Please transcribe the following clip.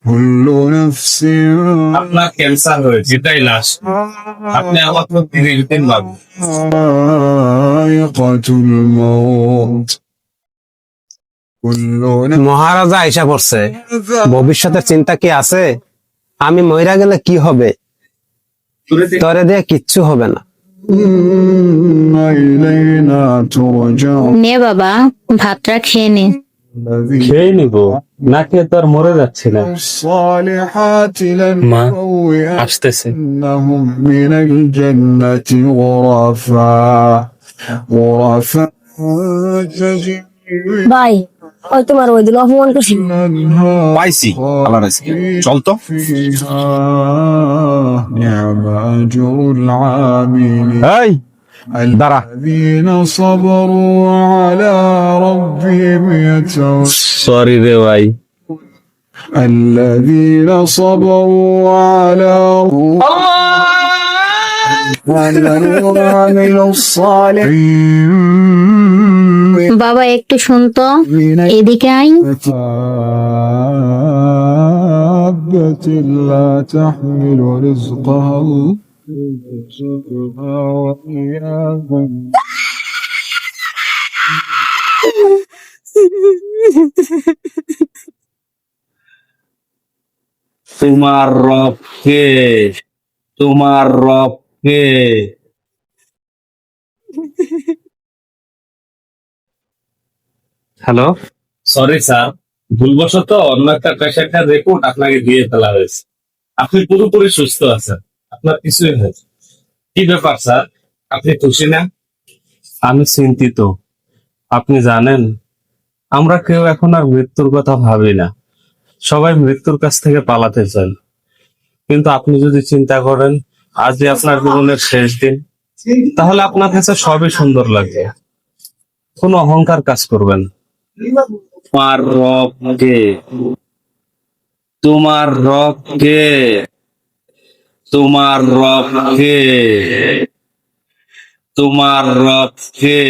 كل نفس আপনার ক্যান্সার হয়েছে, এটাই লাস্ট। আপনি আমার প্রতি ঋণ পাবেন। ذائقة الموت كل মহারাজা আইসা পড়ছে। ভবিষ্যতের চিন্তা কি আছে? আমি মইরা গেলে কি হবে? তরে দিয়ে কিচ্ছু হবে না। إلينا ترجعون নে বাবা, ভাতটা খেয়ে নে। الذين খেয়ে নিব, না খেয়ে তো আর মরে যাচ্ছি না। الصالحات মা, আসতেছে। لنبوئنهم من الجنة غرفا تجري ভাই ওই তোমার ওই দিন অপমান করছি। الأنهار পাইছি আল্লাহর রাস্তায়। চল তো। فيها نعم أجر العاملين এই দাঁড়া। الذين صبروا على ربهم يتوكلون সরি রে ভাই। الذين صبروا على وعملوا الصالحين বাবা একটু শুনতো, এদিকে আই। دابة لا تحمل رزقها يرزقها وإياكم তোমার রব কে? তোমার রব কে? হ্যালো, সরি স্যার, ভুলবশত অন্য একটা পেশেন্টের রিপোর্ট আপনাকে দিয়ে ফেলা হয়েছে। আপনি পুরোপুরি সুস্থ আছেন, আপনার কিছুই হয়েছে। কি ব্যাপার স্যার, আপনি খুশি না? আমি চিন্তিত। আপনি জানেন, আমরা কেউ এখন আর মৃত্যুর কথা ভাবি না। সবাই মৃত্যুর কাছ থেকে পালাতে চান। কিন্তু আপনি যদি চিন্তা করেন আজই আপনার জীবনের শেষ দিন, তাহলে আপনার কাছে সবই সুন্দর লাগবে। কোনো অহংকার কাজ করবেন না। তোমার রব কে? তোমার রব কে? তোমার রব কে? তোমার রব কে?